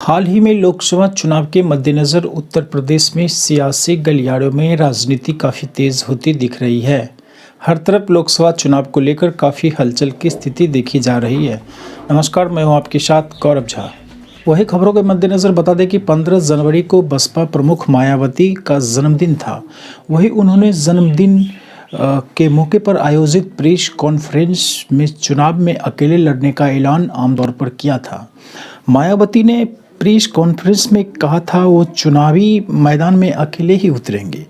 हाल ही में लोकसभा चुनाव के मद्देनज़र उत्तर प्रदेश में सियासी गलियारों में राजनीति काफ़ी तेज़ होती दिख रही है। हर तरफ लोकसभा चुनाव को लेकर काफ़ी हलचल की स्थिति देखी जा रही है। नमस्कार, मैं हूं आपके साथ गौरव झा। वही खबरों के मद्देनज़र बता दें कि 15 जनवरी को बसपा प्रमुख मायावती का जन्मदिन था। वही उन्होंने जन्मदिन के मौके पर आयोजित प्रेस कॉन्फ्रेंस में चुनाव में अकेले लड़ने का ऐलान आमतौर पर किया था। मायावती ने प्रेस कॉन्फ्रेंस में कहा था वो चुनावी मैदान में अकेले ही उतरेंगे।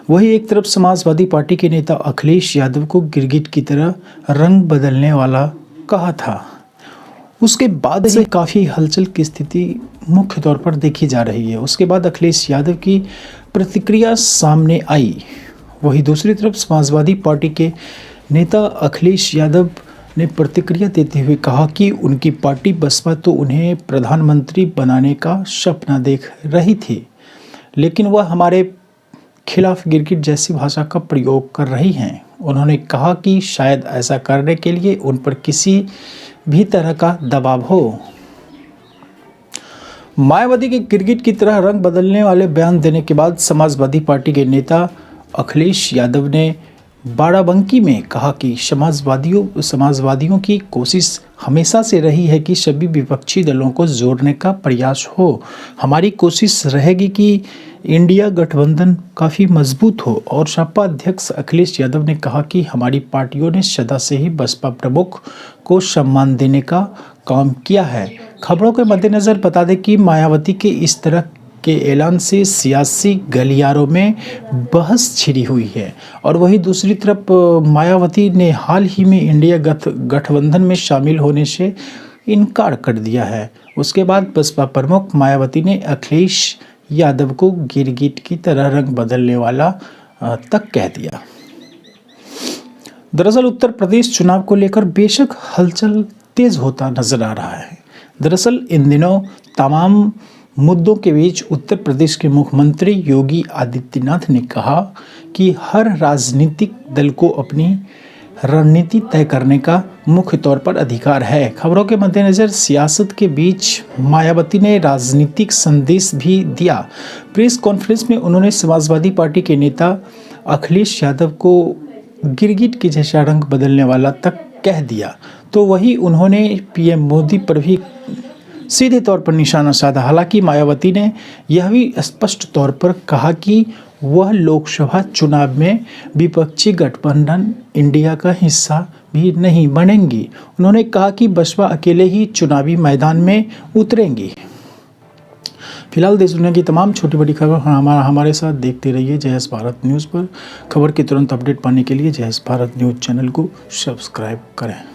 वही एक तरफ समाजवादी पार्टी के नेता अखिलेश यादव को गिरगिट की तरह रंग बदलने वाला कहा था। उसके बाद से काफ़ी हलचल की स्थिति मुख्य तौर पर देखी जा रही है। उसके बाद अखिलेश यादव की प्रतिक्रिया सामने आई। वही दूसरी तरफ समाजवादी पार्टी के नेता अखिलेश यादव ने प्रतिक्रिया देते हुए कहा कि उनकी पार्टी बसपा तो उन्हें प्रधानमंत्री बनाने का सपना देख रही थी, लेकिन वह हमारे खिलाफ गिरगिट जैसी भाषा का प्रयोग कर रही हैं। उन्होंने कहा कि शायद ऐसा करने के लिए उन पर किसी भी तरह का दबाव हो। मायावती के गिरगिट की तरह रंग बदलने वाले बयान देने के बाद समाजवादी पार्टी के नेता अखिलेश यादव ने बाराबंकी में कहा कि समाजवादियों की कोशिश हमेशा से रही है कि सभी विपक्षी दलों को जोड़ने का प्रयास हो। हमारी कोशिश रहेगी कि इंडिया गठबंधन काफ़ी मजबूत हो। और सपा अध्यक्ष अखिलेश यादव ने कहा कि हमारी पार्टियों ने सदा से ही बसपा प्रमुख को सम्मान देने का काम किया है। खबरों के मद्देनज़र बता दें कि मायावती के इस तरह के ऐलान से सियासी गलियारों में बहस छिड़ी हुई है। और वहीं दूसरी तरफ मायावती ने हाल ही में इंडिया गठबंधन में शामिल होने से इनकार कर दिया है। उसके बाद बसपा प्रमुख मायावती ने अखिलेश यादव को गिरगिट की तरह रंग बदलने वाला तक कह दिया। दरअसल उत्तर प्रदेश चुनाव को लेकर बेशक हलचल तेज होता नजर आ रहा है। दरअसल इन दिनों तमाम मुद्दों के बीच उत्तर प्रदेश के मुख्यमंत्री योगी आदित्यनाथ ने कहा कि हर राजनीतिक दल को अपनी रणनीति तय करने का मुख्य तौर पर अधिकार है। खबरों के मद्देनज़र सियासत के बीच मायावती ने राजनीतिक संदेश भी दिया। प्रेस कॉन्फ्रेंस में उन्होंने समाजवादी पार्टी के नेता अखिलेश यादव को गिरगिट के जैसा रंग बदलने वाला तक कह दिया। तो वही उन्होंने पीएम मोदी पर भी सीधे तौर पर निशाना साधा। हालांकि मायावती ने यह भी स्पष्ट तौर पर कहा कि वह लोकसभा चुनाव में विपक्षी गठबंधन इंडिया का हिस्सा भी नहीं बनेंगी। उन्होंने कहा कि बसपा अकेले ही चुनावी मैदान में उतरेंगी। फिलहाल देश दुनिया की तमाम छोटी बड़ी खबर हमारे साथ देखते रहिए जय हिंद भारत न्यूज़ पर। खबर की तुरंत अपडेट पाने के लिए जय हिंद भारत न्यूज़ चैनल को सब्सक्राइब करें।